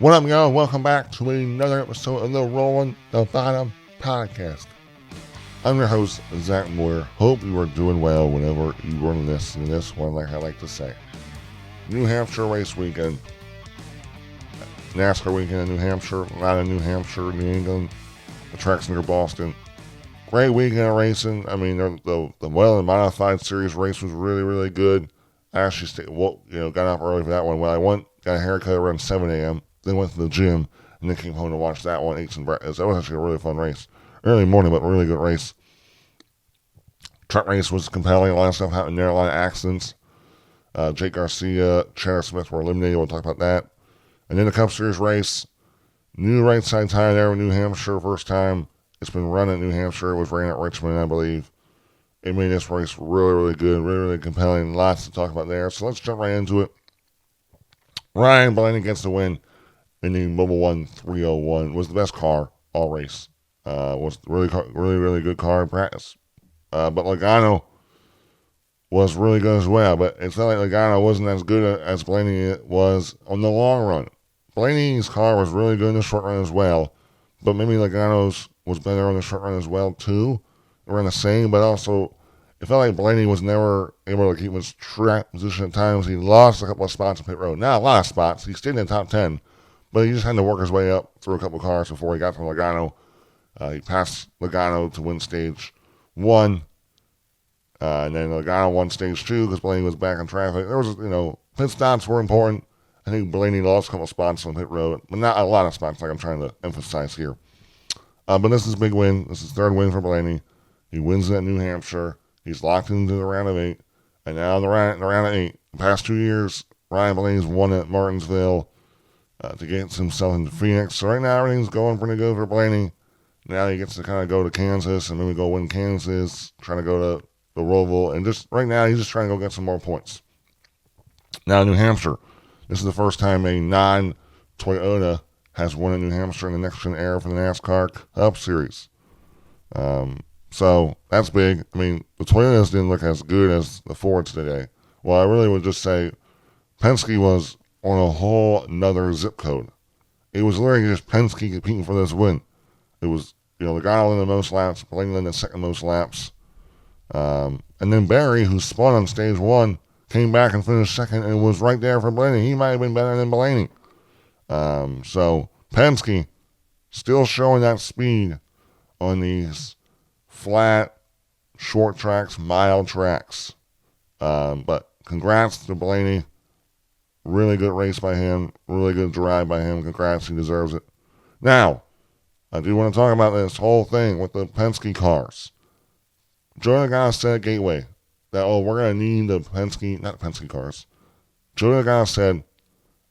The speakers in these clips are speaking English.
What up, y'all? Welcome back to another episode of the Rolling the Bottom podcast. I'm your host, Zach Moyer. Hope you are doing well whenever you are listening to this one, like I like to say. New Hampshire race weekend. NASCAR weekend in New Hampshire. A lot of New Hampshire, New England. The tracks near Boston. Great weekend of racing. I mean, the well and modified series race was really, really good. I actually got up early for that one. When I got a haircut around 7 a.m., then went to the gym, and then came home to watch that one, ate some breakfast. That was actually a really fun race. Early morning, but a really good race. Truck race was compelling. A lot of stuff happened there. A lot of accidents. Jake Garcia, Cheddar Smith were eliminated. We'll talk about that. And then the Cup Series race. New right side tire there in New Hampshire. First time it's been run at New Hampshire. It was ran at Richmond, I believe. It made this race really, really good. Really, really compelling. Lots to talk about there. So let's jump right into it. Ryan Blaney gets the win in the Mobil 1 301. Was the best car all race. Was really, really good car in practice. But Logano was really good as well. But it's not like Logano wasn't as good as Blaney was on the long run. Blaney's car was really good in the short run as well. But maybe Logano's was better on the short run as well, too. They were the same, but also it felt like Blaney was never able to keep his track position at times. He lost a couple of spots on pit road. Not a lot of spots. He stayed in the top 10. But he just had to work his way up through a couple of cars before he got to Logano. He passed Logano to win stage 1. And then Logano won stage 2 because Blaney was back in traffic. There was, pit stops were important. I think Blaney lost a couple of spots on pit road, but not a lot of spots like I'm trying to emphasize here. But this is a big win. This is his third win for Blaney. He wins it at New Hampshire. He's locked into the round of 8. And now in the round of 8, the past 2 years, Ryan Blaney's won at Martinsville to get himself into Phoenix. So right now everything's going pretty good for Blaney. Now he gets to kind of go to Kansas and maybe go win Kansas, trying to go to the Roval. And just right now he's just trying to go get some more points. Now New Hampshire. This is the first time a non-Toyota has won in New Hampshire in the next-gen era for the NASCAR Cup Series. So that's big. I mean, the Toyotas didn't look as good as the Fords today. Well, I really would just say Penske was on a whole nother zip code. It was literally just Penske competing for this win. It was, Logano in the most laps, Blaney in the second most laps. And then Barry, who spun on stage 1, came back and finished second and was right there for Blaney. He might have been better than Blaney. So Penske still showing that speed on these flat, short tracks, mile tracks. But congrats to Blaney. Really good race by him. Really good drive by him. Congrats. He deserves it. Now, I do want to talk about this whole thing with the Penske cars. Joe Logano said at Gateway that, we're going to need the Penske cars. Joe Logano said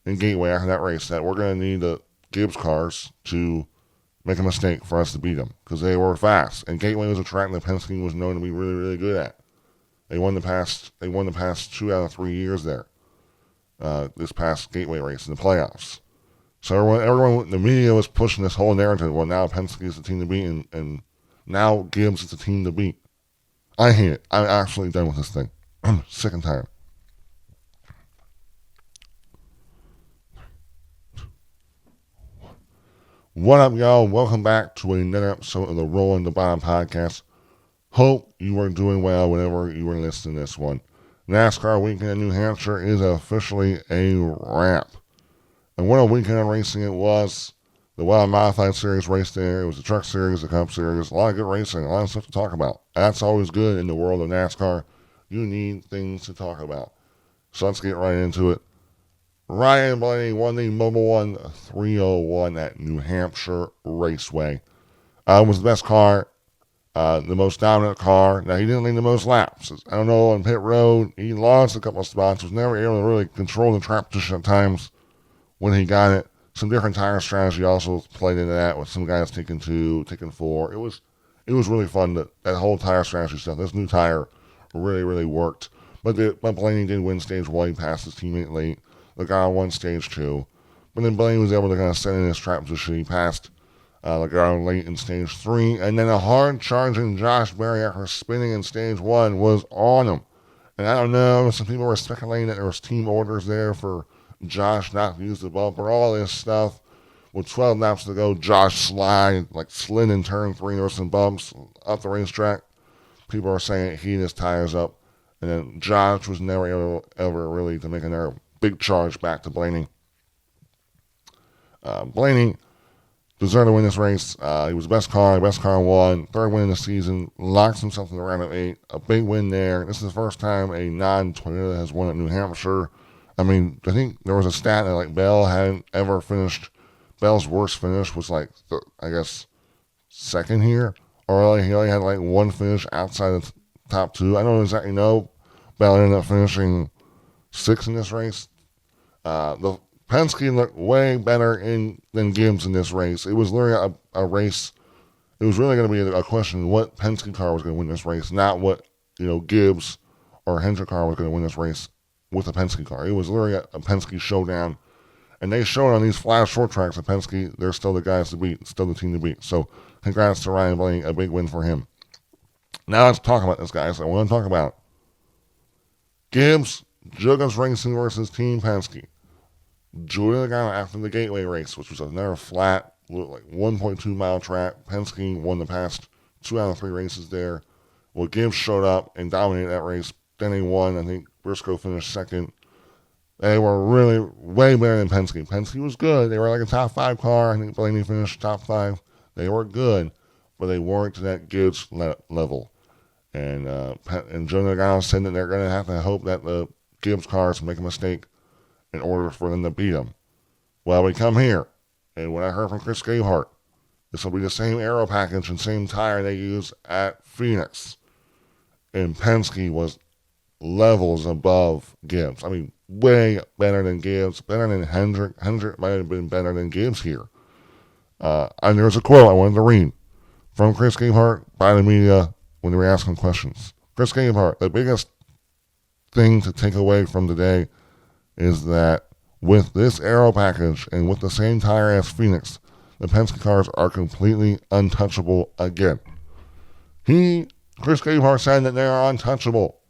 in Gateway after that race that we're going to need the Gibbs cars to make a mistake for us to beat them because they were fast. And Gateway was a track that Penske was known to be really, really good at. They won the past 2 out of 3 years there. This past Gateway race in the playoffs. So everyone, the media was pushing this whole narrative. Well, now Penske is the team to beat, and now Gibbs is the team to beat. I hate it. I'm absolutely done with this thing. I'm sick and tired. What up, y'all? Welcome back to another episode of the Rolling the Bottom podcast. Hope you are doing well whenever you are listening to this one. NASCAR weekend in New Hampshire is officially a wrap. And what a weekend of racing it was. The Wild Modified Series race there. It was the Truck Series, the Cup Series. A lot of good racing. A lot of stuff to talk about. That's always good in the world of NASCAR. You need things to talk about. So let's get right into it. Ryan Blaney won the Mobil 1 301 at New Hampshire Raceway. It was the best car. The most dominant car. Now, he didn't lead the most laps. I don't know, on pit road, he lost a couple of spots. Was never able to really control the track position at times when he got it. Some different tire strategy also played into that with some guys taking 2, taking 4. It was really fun, that whole tire strategy stuff. This new tire really, really worked. But Blaney did win stage 1. He passed his teammate late. Logano won stage 2. But then Blaney was able to kind of set in his track position. He passed Gardner late in stage 3, and then a hard-charging Josh Berry after spinning in stage 1 was on him. And I don't know, some people were speculating that there was team orders there for Josh not to use the bumper, all this stuff. With 12 laps to go, Josh slid in turn 3. There were some bumps up the racetrack. People are saying he his tires up. And then Josh was never ever really to make another big charge back to Blaney. Blaney deserved to win this race. He was the best car won. Third win in the season. Locks himself in the round of 8. A big win there. This is the first time a non-Toyota has won at New Hampshire. I mean, I think there was a stat that Bell hadn't ever finished. Bell's worst finish was second here. Or he only had one finish outside the top 2. I don't exactly know. Bell ended up finishing 6th in this race. The Penske looked way better than Gibbs in this race. It was literally a race. It was really going to be a question what Penske car was going to win this race, not what Gibbs or Hendrick car was going to win this race with a Penske car. It was literally a Penske showdown. And they showed on these flat short tracks at Penske, they're still the guys to beat, still the team to beat. So congrats to Ryan Blaney, a big win for him. Now let's talk about this, guys. I want to talk about Gibbs, Joe Gibbs Racing versus Team Penske. Julia Logano after the Gateway race, which was another flat, 1.2 mile track. Penske won the past 2 out of 3 races there. Well, Gibbs showed up and dominated that race. Then he won. I think Briscoe finished second. They were really way better than Penske. Penske was good. They were a top 5 car. I think Blaney finished top 5. They were good, but they weren't to that Gibbs level. And Joe Logano said that they're going to have to hope that the Gibbs cars make a mistake in order for them to beat them. Well, we come here, and what I heard from Chris Gabehart, this will be the same aero package and same tire they use at Phoenix. And Penske was levels above Gibbs. I mean, way better than Gibbs, better than Hendrick. Hendrick might have been better than Gibbs here. And there's a quote I wanted to read from Chris Gabehart by the media when they were asking questions. Chris Gabehart, the biggest thing to take away from today is that with this aero package and with the same tire as Phoenix, the Penske cars are completely untouchable again. Chris Gabehart said that they are untouchable.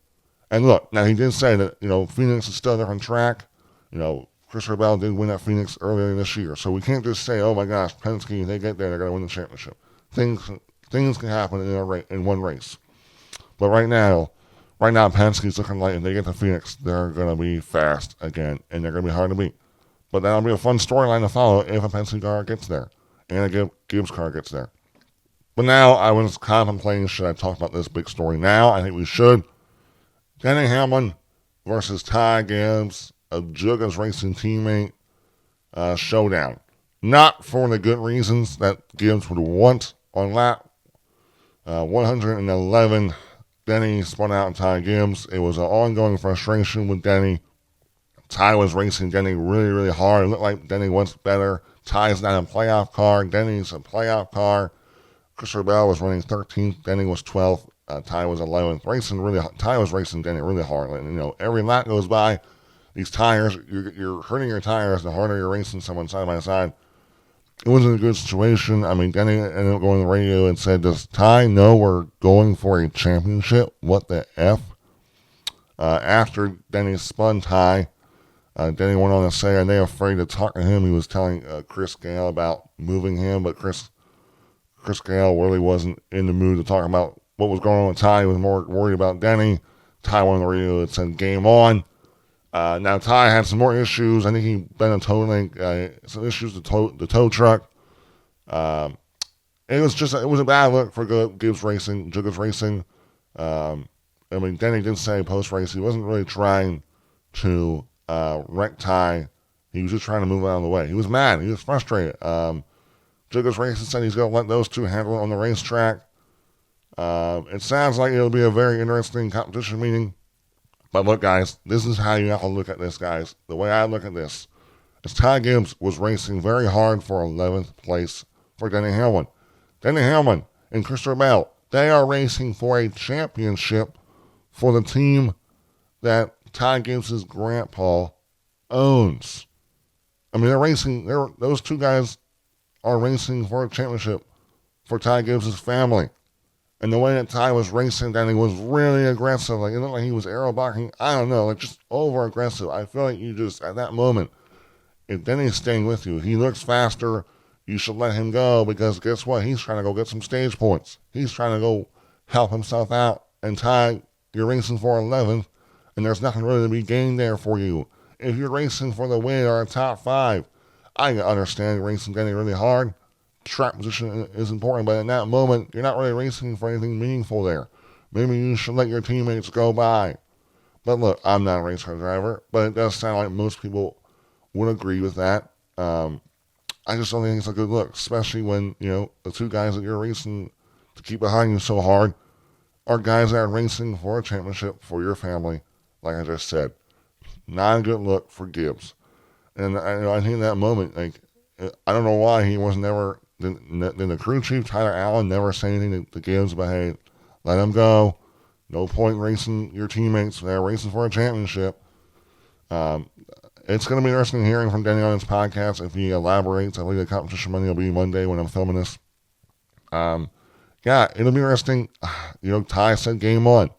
And look, now he did say that, Phoenix is still a different track. Christopher Bell did win at Phoenix earlier this year. So we can't just say, oh my gosh, Penske, if they get there, they're going to win the championship. Things can happen in one race. But right now, Penske's looking like if they get to Phoenix, they're going to be fast again, and they're going to be hard to beat. But that'll be a fun storyline to follow if a Penske car gets there, and a Gibbs car gets there. But now I was contemplating, should I talk about this big story now? I think we should. Denny Hamlin versus Ty Gibbs, a Joe Gibbs Racing teammate, showdown. Not for the good reasons that Gibbs would want on lap 111. Denny spun out Ty Gibbs. It was an ongoing frustration with Denny. Ty was racing Denny really, really hard. It looked like Denny was better. Ty's not a playoff car. Denny's a playoff car. Christopher Bell was running 13th. Denny was 12th. Ty was 11th. Ty was racing Denny really hard. And, every lap goes by, these tires, you're hurting your tires the harder you're racing someone side by side. It wasn't a good situation. I mean, Denny ended up going on the radio and said, does Ty know we're going for a championship? What the F? After Denny spun Ty, Denny went on to say, are they afraid to talk to him? He was telling Chris Gale about moving him, but Chris Gale really wasn't in the mood to talk about what was going on with Ty. He was more worried about Denny. Ty went on the radio and said, game on. Now, Ty had some more issues. I think he been a tow link, some issues with the tow truck. It was a bad look for Joe Gibbs Racing. Denny did say post-race he wasn't really trying to wreck Ty. He was just trying to move out of the way. He was mad. He was frustrated. Joe Gibbs Racing said he's going to let those two handle it on the racetrack. It sounds like it'll be a very interesting competition meeting. But look, guys, this is how you have to look at this, guys. The way I look at this is Ty Gibbs was racing very hard for 11th place for Denny Hamlin. Denny Hamlin and Christopher Bell, they are racing for a championship for the team that Ty Gibbs' grandpa owns. I mean, those two guys are racing for a championship for Ty Gibbs' family. And the way that Ty was racing, Denny was really aggressive. It looked like he was aero blocking. I don't know, just over aggressive. I feel like you just, at that moment, if Denny's staying with you, he looks faster, you should let him go because guess what? He's trying to go get some stage points. He's trying to go help himself out. And Ty, you're racing for 11th, and there's nothing really to be gained there for you. If you're racing for the win or a top 5, I can understand racing Denny really hard. Track position is important, but in that moment, you're not really racing for anything meaningful there. Maybe you should let your teammates go by. But look, I'm not a race car driver, but it does sound like most people would agree with that. I just don't think it's a good look, especially when, the two guys that you're racing to keep behind you so hard are guys that are racing for a championship for your family, like I just said. Not a good look for Gibbs. And I think in that moment, I don't know why he was never, then the crew chief, Tyler Allen, never say anything to Gibbs about, hey, let him go. No point racing your teammates. They're racing for a championship. It's going to be interesting hearing from Denny on his podcast if he elaborates. I believe the competition Monday will be Monday when I'm filming this. Yeah, it'll be interesting. Ty said game 1.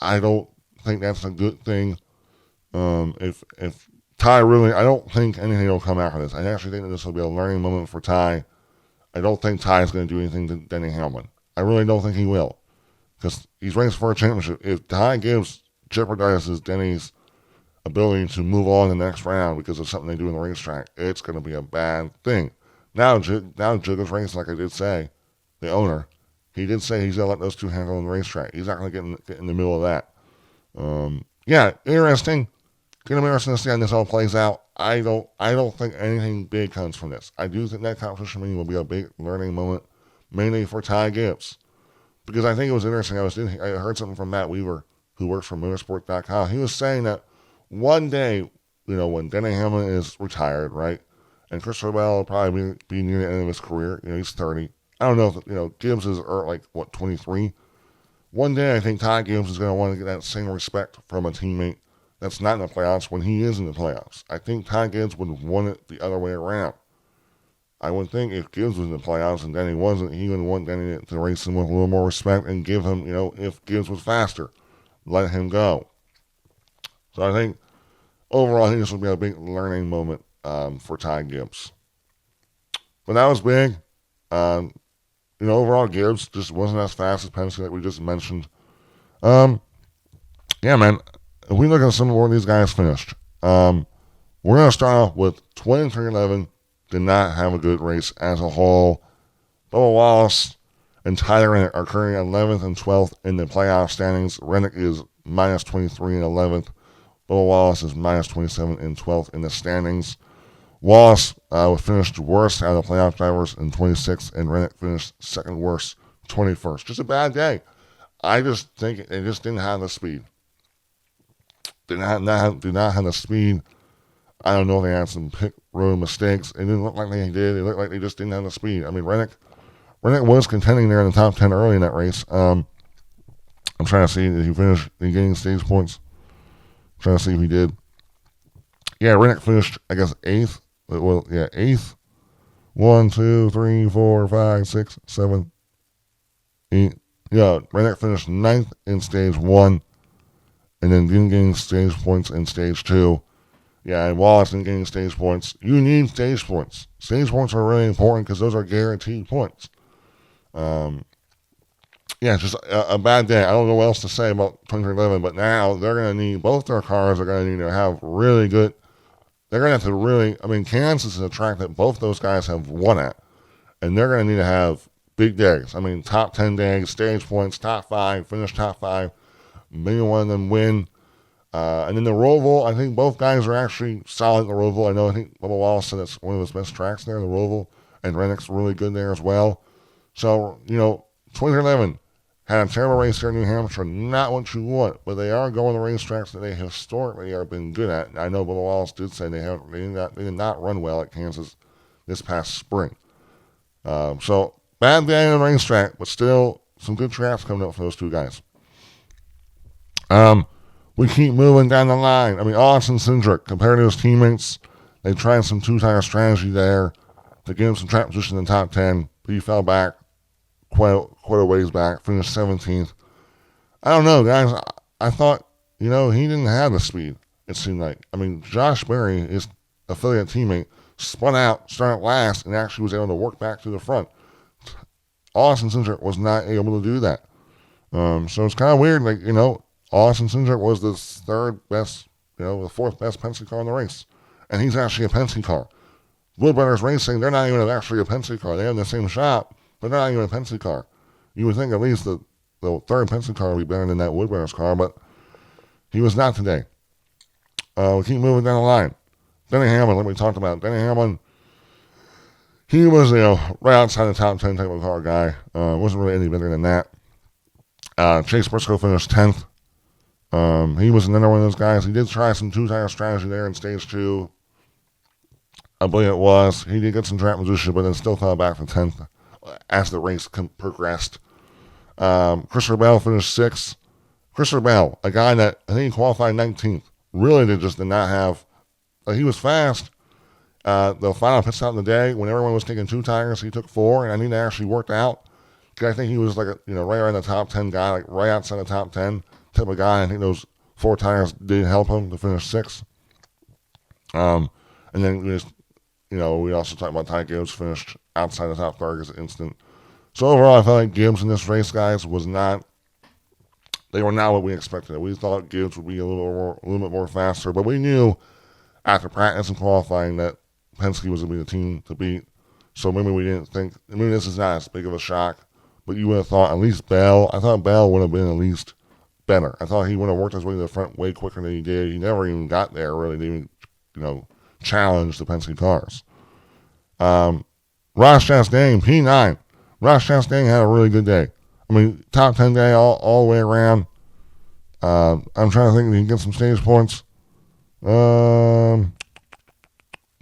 I don't think that's a good thing. If Ty really, I don't think anything will come after this. I actually think that this will be a learning moment for Ty. I don't think Ty is going to do anything to Denny Hamlin. I really don't think he will. Because he's racing for a championship. If Ty Gibbs jeopardizes Denny's ability to move on to the next round because of something they do in the racetrack, it's going to be a bad thing. Now Jig is racing, like I did say, the owner. He did say he's going to let those two handle on the racetrack. He's not going to get in the middle of that. Yeah, interesting. Going to be interesting to see how this all plays out. I don't think anything big comes from this. I do think that competition meeting will be a big learning moment, mainly for Ty Gibbs. Because I think it was interesting. I heard something from Matt Weaver, who works for motorsport.com. He was saying that one day, when Denny Hamlin is retired, right, and Christopher Bell will probably be near the end of his career. He's 30. I don't know if, Gibbs is, 23. One day, I think Ty Gibbs is going to want to get that same respect from a teammate that's not in the playoffs when he is in the playoffs. I think Ty Gibbs would want it the other way around. I would think if Gibbs was in the playoffs and Denny wasn't, he would want Denny to race him with a little more respect and give him, if Gibbs was faster, let him go. So I think, overall, I think this will be a big learning moment for Ty Gibbs. But that was big. Overall, Gibbs just wasn't as fast as Penske like we just mentioned. Yeah, man, if we look at some of where these guys finished, we're going to start off with 2311. Did not have a good race as a whole. Bubba Wallace and Tyler Reddick are currently 11th and 12th in the playoff standings. Reddick is minus 23 and 11th. Bubba Wallace is minus 27 and 12th in the standings. Wallace finished worst out of the playoff drivers in 26th, and Reddick finished second worst, 21st. Just a bad day. I just think they just didn't have the speed. Did not have the speed. I don't know if they had some pit road mistakes. It didn't look like they did. It looked like they just didn't have the speed. I mean, Reddick was contending there in the top 10 early in that race. I'm trying to see if he finished in getting stage points. I'm trying to see if he did. Yeah, Reddick finished, I guess, 8th. Well, yeah, 8th. 1, 2, 3, 4, 5, 6, 7, 8. Yeah, Reddick finished 9th in stage 1, and then didn't gain stage points in stage 2. Yeah, and Wallace didn't gain stage points. You need stage points. Stage points are really important because those are guaranteed points. Yeah, it's just a bad day. I don't know what else to say about 2311, but now they're going to need, both their cars are going to need to have really good, they're going to have to really, Kansas is a track that both those guys have won at, and they're going to need to have big days. Top 10 days, stage points, top 5, finish top 5, maybe one of them win. And then the Roval, I think both guys are actually solid in the Roval. I think Bubba Wallace said it's one of his best tracks there, the Roval, and Reddick's really good there as well. So, 2311 had a terrible race here in New Hampshire, not what you want, but they are going to racetracks that they historically have been good at. And I know Bubba Wallace did say they did not run well at Kansas this past spring. So, bad day on the racetrack, but still some good tracks coming up for those two guys. We keep moving down the line. Austin Cindric, compared to his teammates, they tried some two-tire strategy there to get him some track position in the top 10, but he fell back quite a ways back, finished 17th. I don't know, guys. I thought, he didn't have the speed, it seemed like. Josh Berry is affiliate teammate, spun out, started last, and actually was able to work back to the front. Austin Cindric was not able to do that. So it's kind of weird. Like, Austin Cindric was the third best, the fourth best Penske car in the race. And he's actually a Penske car. Wood Brothers Racing, they're not even actually a Penske car. They have the same shop, but they're not even a Penske car. You would think at least the third Penske car would be better than that Wood Brothers car, but he was not today. We keep moving down the line. Denny Hamlin, like we talked about. Denny Hamlin, he was, right outside the top 10 type of car guy. Wasn't really any better than that. Chase Briscoe finished 10th. He was another one of those guys. He did try some two-tire strategy there in stage 2. I believe it was. He did get some track position, but then still fell back from 10th as the race progressed. Christopher Bell finished 6th. Christopher Bell, a guy that I think he qualified 19th, really did not have. He was fast. The final pit stop of the day, when everyone was taking 2 tires, he took 4, and I think that actually worked out. I think he was like right around the top 10 guy, like right outside the top 10 type of guy. I think those 4 tires did help him to finish 6th. And then we also talked about Ty Gibbs finished outside the top 30 as an instant. So overall, I felt like Gibbs in this race, guys, they were not what we expected. We thought Gibbs would be a little bit more faster, but we knew after practice and qualifying that Penske was going to be the team to beat. So maybe we didn't think, this is not as big of a shock, but you would have thought at least I thought Bell would have been at least better. I thought he would have worked his way to the front way quicker than he did. He never even got there, really, to even, challenge the Penske cars. Ross Chastain, P9. Ross Chastain had a really good day. Top 10 day all the way around. I'm trying to think if he can get some stage points. No,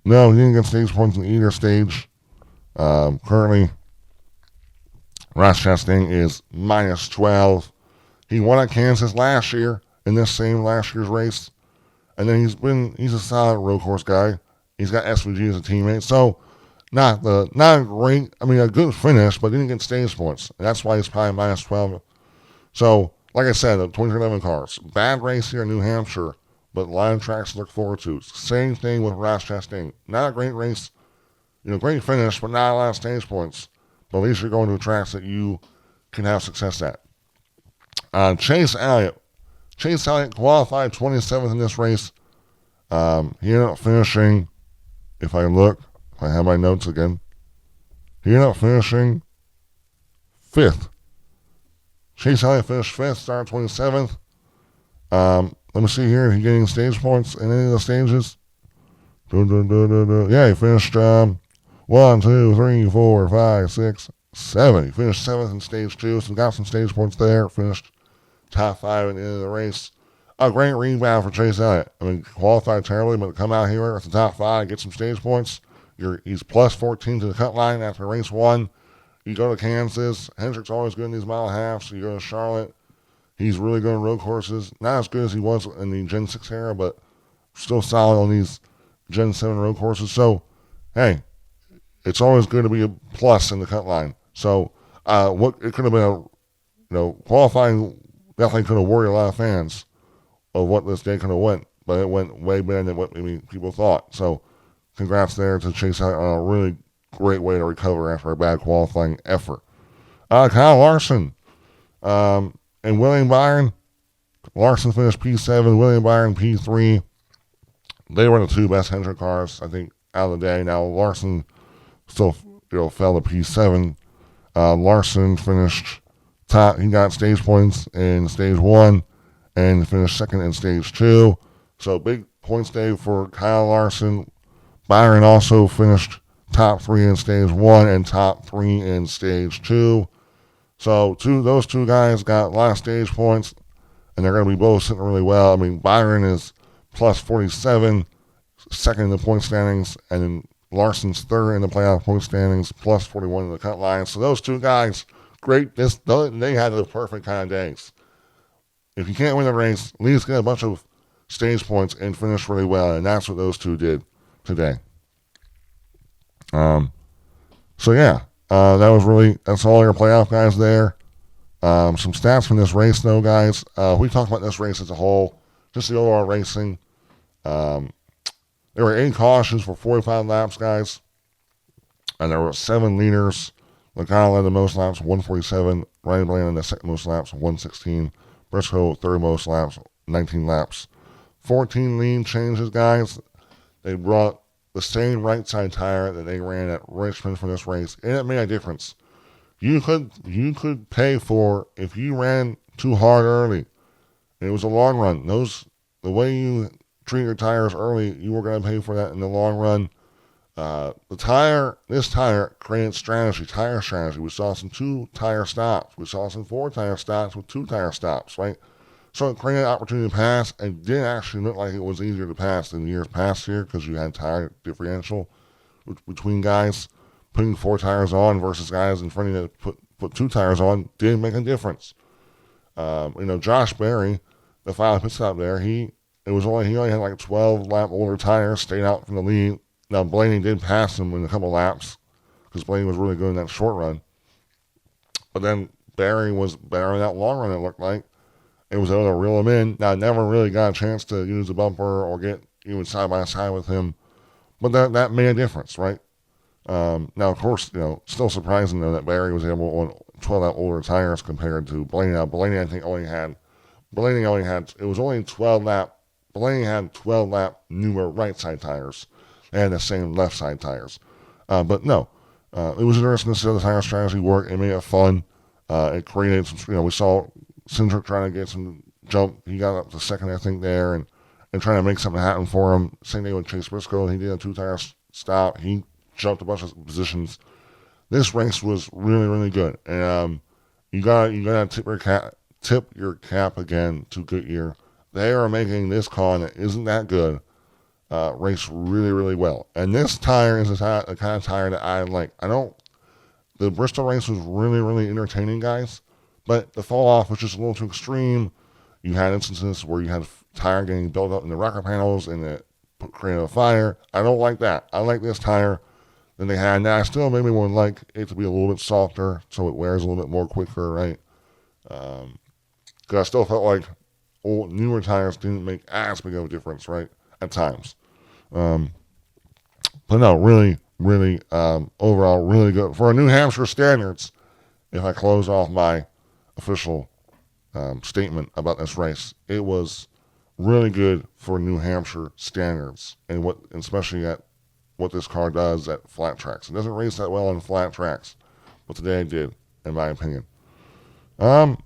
he didn't get stage points in either stage. Currently, Ross Chastain is minus 12. He won at Kansas last year in this same last year's race. And then he's a solid road course guy. He's got SVG as a teammate. So, not a great, a good finish, but didn't get stage points. And that's why he's probably minus 12. So, like I said, the 2011 cars. Bad race here in New Hampshire, but a lot of tracks to look forward to. Same thing with Ross Chastain. Not a great race, great finish, but not a lot of stage points. But at least you're going to tracks that you can have success at. Chase Elliott. Chase Elliott qualified 27th in this race. He ended up finishing, if I have my notes again, he ended up finishing 5th. Chase Elliott finished 5th, started 27th. Let me see here. He getting stage points in any of the stages? Yeah, he finished 1, 2, 3, 4, 5, 6, 7. He finished 7th in stage 2, so got some stage points there. Finished top 5 at the end of the race. A great rebound for Chase Elliott. Qualified terribly, but to come out here at the top 5, get some stage points. He's plus 14 to the cut line after race 1. You go to Kansas. Hendrick's always good in these mile halves. You go to Charlotte. He's really good in road courses. Not as good as he was in the Gen 6 era, but still solid on these Gen 7 road courses. So, hey, it's always good to be a plus in the cut line. So, what it could have been, qualifying definitely could have worried a lot of fans of what this day could have went, but it went way better than what people thought. So, congrats there to Chase Elliott on a really great way to recover after a bad qualifying effort. Kyle Larson and William Byron. Larson finished P7, William Byron P3. They were the 2 best Hendrick cars, I think, out of the day. Now, Larson still fell to P7. Larson finished top. He got stage points in stage 1 and finished 2nd in stage 2. So, big points day for Kyle Larson. Byron also finished top 3 in stage 1 and top 3 in stage 2. So those two guys got a lot of stage points, and they're going to be both sitting really well. Byron is plus 47, 2nd in the point standings, and then Larson's 3rd in the playoff point standings, plus 41 in the cut line. So those 2 guys, great. They had the perfect kind of days. If you can't win the race, at least get a bunch of stage points and finish really well, and that's what those 2 did today. So yeah, that's all your playoff guys there. Some stats from this race though, guys. We talked about this race as a whole, just the overall racing. There There were 8 cautions for 45 laps, guys. And there were 7 leaders. Logano led the most laps, 147. Ryan Blaney the second most laps, 116. Briscoe, third most laps, 19 laps. 14 lead changes, guys. They brought the same right side tire that they ran at Richmond for this race, and it made a difference. You could pay for if you ran too hard early. It was a long run. The way you treat your tires early, you were going to pay for that in the long run. This tire created tire strategy. We saw some 2 tire stops. We saw some 4 tire stops with 2 tire stops, right? So it created an opportunity to pass, and did actually look like it was easier to pass than years past here because you had tire differential between guys. Putting 4 tires on versus guys in front of you that put 2 tires on did make a difference. Josh Berry, the final pit stop there, he only had like 12 lap older tires, stayed out from the lead. Now Blaney did pass him in a couple laps because Blaney was really good in that short run. But then Berry was better in that long run, it looked like. It was able to reel him in. Now, I never really got a chance to use the bumper or get even side by side with him. But that made a difference, right? Now, of course, still surprising, though, that Berry was able on 12 lap older tires compared to Blaney. Now, Blaney, I think, it was only 12 lap. Blaney had 12 lap newer right side tires and the same left side tires. But no, it was interesting to see how the tire strategy work. It made it fun. It created some, we saw Cindric trying to get some jump. He got up to second, I think, there, and trying to make something happen for him. Same thing with Chase Briscoe. He did a 2-tire stop. He jumped a bunch of positions. This race was really, really good. And you gotta tip your cap again to Goodyear. They are making this car that isn't that good race really, really well. And this tire is the kind of tire that I like. The Bristol race was really, really entertaining, guys. But the fall off was just a little too extreme. You had instances where you had tire getting built up in the rocker panels and it created a fire. I don't like that. I like this tire than they had. Now, I still maybe would like it to be a little bit softer so it wears a little bit more quicker, right? Because I still felt like newer tires didn't make as big of a difference, right, at times. But no, really, really, overall, really good. For New Hampshire standards, if I close off my official statement about this race, it was really good for New Hampshire standards, and especially at what this car does at flat tracks. It doesn't race that well on flat tracks, but today it did, in my opinion. There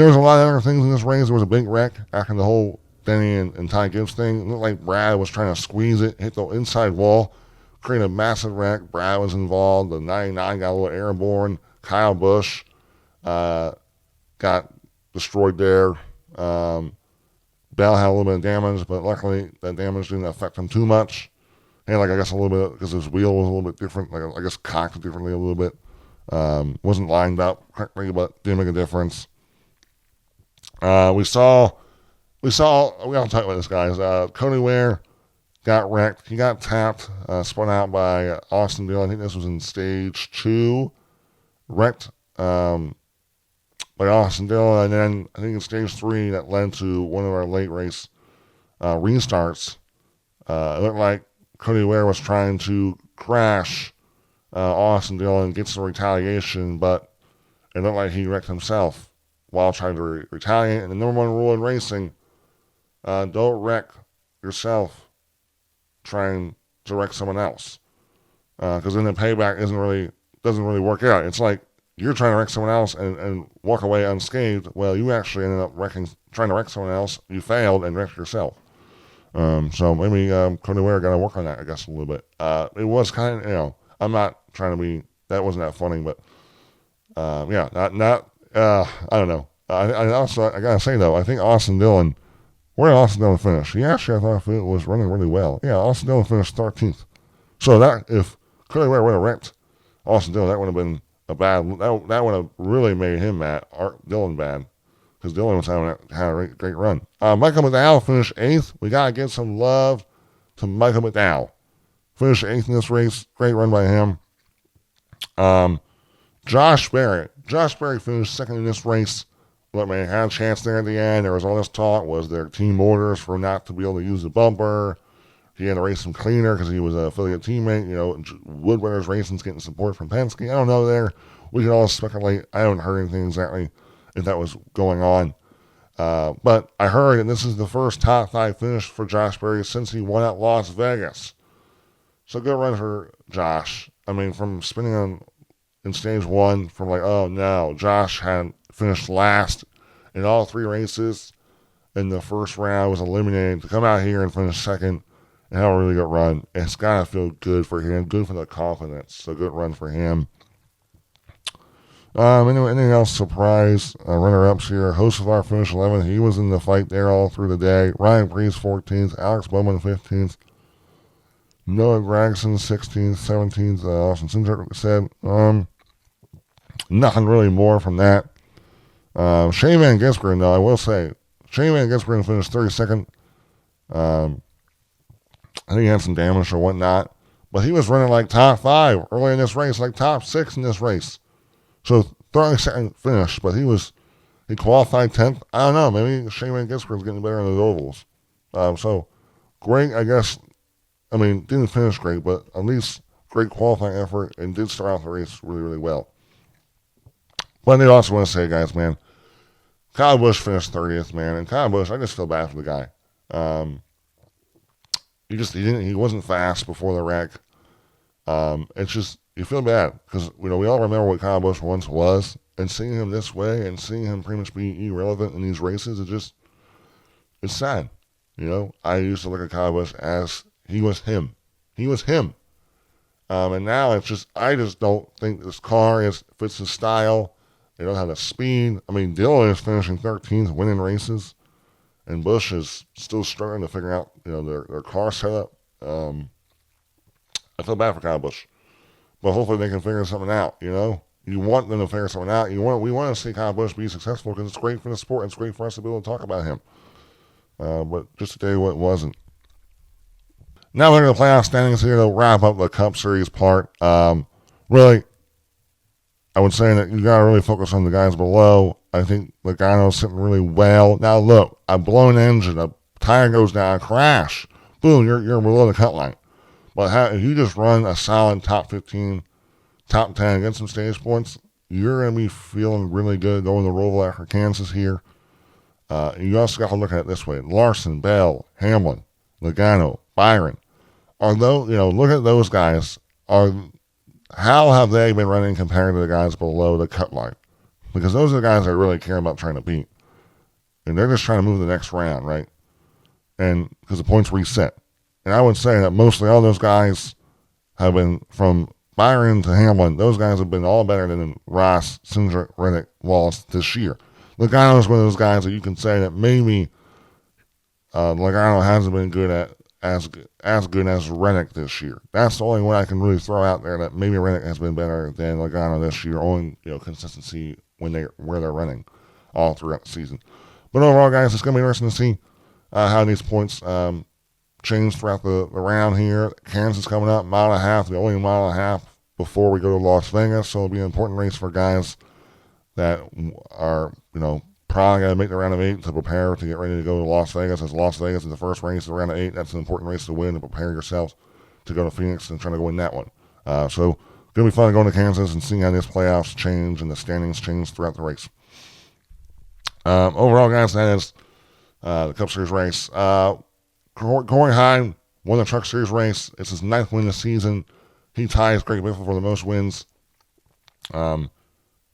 was a lot of other things in this race. There was a big wreck after the whole Denny and Ty Gibbs thing. It looked like Brad was trying to squeeze it, hit the inside wall, create a massive wreck. Brad was involved. The 99 got a little airborne. Kyle Busch got destroyed there. Bell had a little bit of damage, but luckily that damage didn't affect him too much. And I guess a little bit, because his wheel was a little bit different, I guess cocked differently a little bit. Wasn't lined up correctly, but didn't make a difference. We gotta talk about this, guys. Cody Ware got wrecked. He got tapped, spun out by Austin Dillon. I think this was in stage 2. Wrecked by Austin Dillon, and then I think in stage 3 that led to one of our late race restarts. It looked like Cody Ware was trying to crash Austin Dillon, get some retaliation, but it looked like he wrecked himself while trying to retaliate. And the number 1 rule in racing, don't wreck yourself trying to wreck someone else, because then the payback doesn't really work out. It's like you're trying to wreck someone else and walk away unscathed. Well, you actually ended up trying to wreck someone else. You failed and wrecked yourself. So maybe Cody Ware got to work on that, I guess, a little bit. It was kind of, I'm not trying to be, that wasn't that funny, but I don't know. I also, I got to say, though, I think Austin Dillon, where did Austin Dillon finish? I thought it was running really well. Yeah, Austin Dillon finished 13th. So if Cody Ware would have wrecked Austin Dillon, that would have been that would have really made him mad, Dillon bad, because Dillon was having a great run. Michael McDowell finished 8th. We got to give some love to Michael McDowell. Finished 8th in this race. Great run by him. Josh Berry finished 2nd in this race. Look, man, had a chance there at the end. There was all this talk. Was there team orders for not to be able to use the bumper? he had to race him cleaner because he was an affiliate teammate. Wood Brothers Racing's getting support from Penske. I don't know there. We can all speculate. I haven't heard anything exactly if that was going on. But I heard, and this is the first top 5 finish for Josh Berry since he won at Las Vegas. So good run for Josh. I mean, from spinning in stage 1, from like, oh no, Josh had finished last in all 3 races. In the first round, was eliminated to come out here and finish second and have a really good run. It's got to feel good for him, good for the confidence. So good run for him. Anything else surprise? Runner-ups here. Hocevar finished 11th. He was in the fight there all through the day. Ryan Preece 14th. Alex Bowman 15th. Noah Gragson 16th. 17th. Austin Cindric said. Nothing really more from that. Shane Van Gisbergen, though, I will say. Shane Van Gisbergen finished 32nd. I think he had some damage or whatnot. But he was running like top 5 early in this race, like top 6 in this race. So 32nd finish, but he qualified 10th. I don't know, maybe Shane Van Gisbergen's getting better in the ovals. So great, I guess. I mean, didn't finish great, but at least great qualifying effort and did start off the race really, really well. But I also want to say, guys, man, Kyle Busch finished 30th, man, and Kyle Busch, I just feel bad for the guy. He wasn't fast before the wreck. It's just, you feel bad because we all remember what Kyle Busch once was, and seeing him this way and seeing him pretty much be irrelevant in these races, it's sad. I used to look at Kyle Busch as he was him. He was him. And now I just don't think this car fits his style. They don't have the speed. I mean, Dillon is finishing 13th, winning races, and Busch is still struggling to figure out, their car setup. I feel bad for Kyle Busch, but hopefully they can figure something out. You want them to figure something out. We want to see Kyle Busch be successful because it's great for the sport. It's great for us to be able to talk about him. But just to tell you what it wasn't. Now we're going to playoff standings here to wrap up the Cup Series part. Really, I would say that you got to really focus on the guys below. I think Logano's sitting really well. Now look, a blown engine, a tire goes down, a crash, boom, you're below the cut line. But if you just run a solid top 15, top 10, get some stage points, you're going to be feeling really good going to Roval after Kansas here. You also got to look at it this way. Larson, Bell, Hamlin, Logano, Byron. Look at those guys. How have they been running compared to the guys below the cut line? Because those are the guys that really care about trying to beat. And they're just trying to move the next round, right? And because the points reset. And I would say that mostly all those guys have been, from Byron to Hamlin, those guys have been all better than Ross, Cindric, Reddick, Wallace this year. Logano is one of those guys that you can say that maybe Logano hasn't been good at as good as Reddick this year. That's the only one I can really throw out there that maybe Reddick has been better than Logano this year, only consistency where they're running all throughout the season. But overall, guys, it's going to be interesting to see how these points change throughout the round here. Kansas coming up, mile and a half, the only mile and a half before we go to Las Vegas, so it'll be an important race for guys that are, probably got to make the round of 8 to prepare to get ready to go to Las Vegas. As Las Vegas is the first race of the round of 8, that's an important race to win to prepare yourselves to go to Phoenix and try to go win that one. So going to be fun going to Kansas and seeing how these playoffs change and the standings change throughout the race. Overall, guys, that is the Cup Series race. Corey Heim won the Truck Series race. It's his 9th win this season. He ties Greg Biffle for the most wins in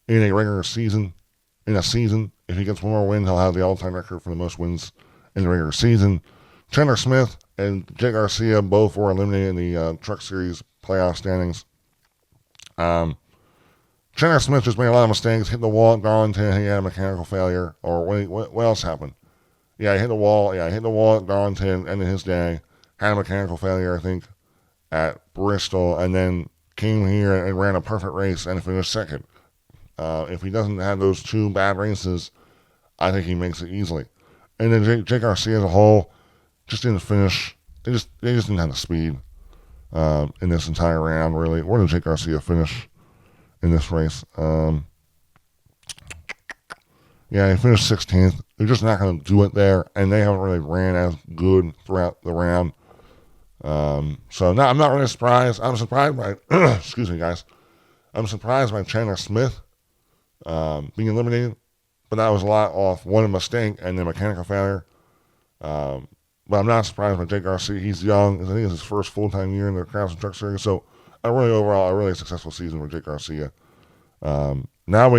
a regular season. In a season, if he gets one more win, he'll have the all-time record for the most wins in the regular season. Chandler Smith and Jake Garcia both were eliminated in the Truck Series playoff standings. Chandler Smith just made a lot of mistakes. Hit the wall at Darlington. He had a mechanical failure. Or what else happened? Yeah, he hit the wall. Yeah, he hit the wall at Darlington. Ended his day. Had a mechanical failure, I think, at Bristol, and then came here and ran a perfect race and finished second. If he doesn't have those 2 bad races, I think he makes it easily. And then Jake Garcia as a whole just didn't finish. They just didn't have the speed in this entire round, really. Where did Jake Garcia finish in this race? Yeah, he finished 16th. They're just not going to do it there, and they haven't really ran as good throughout the round. So no, I'm not really surprised. I'm surprised by, excuse me, guys. I'm surprised by Chandler Smith being eliminated, but that was a lot off one, a mistake, and then mechanical failure. But I'm not surprised by Jake Garcia. He's young. I think it's his first full-time year in the Craftsman Truck Series. So overall, a really successful season for Jake Garcia. Now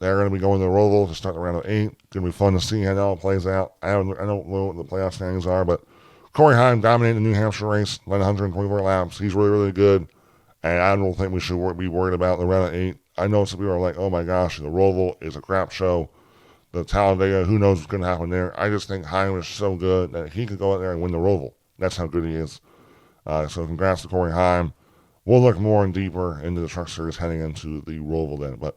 they're going to be going to Roval to start the round of 8. Going to be fun to see how that all plays out. I don't know what the playoff standings are, but Corey Heim dominated the New Hampshire race, led 124 laps. He's really, really good, and I don't think we should be worried about the round of 8. I know some people are like, oh my gosh, the Roval is a crap show. The Talladega, who knows what's going to happen there. I just think Heim is so good that he could go out there and win the Roval. That's how good he is. So congrats to Corey Heim. We'll look more and deeper into the Truck Series heading into the Roval then. But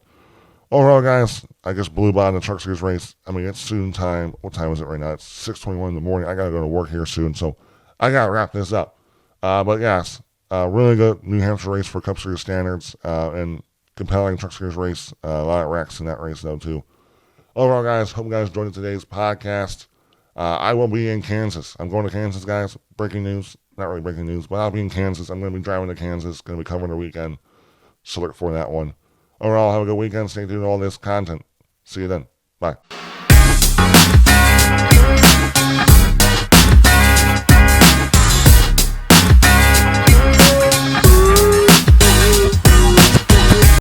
overall, guys, I just blew by the Truck Series race. I mean, it's soon time. What time is it right now? It's 6:21 in the morning. I got to go to work here soon, so I got to wrap this up. But yes, really good New Hampshire race for Cup Series standards and compelling Truck Series race. A lot of wrecks in that race, though, too. Overall, guys, hope you guys enjoyed today's podcast. I will be in Kansas. I'm going to Kansas, guys. Breaking news. Not really breaking news, but I'll be in Kansas. I'm going to be driving to Kansas. Going to be covering the weekend. So look for that one. Overall, have a good weekend. Stay tuned to all this content. See you then. Bye.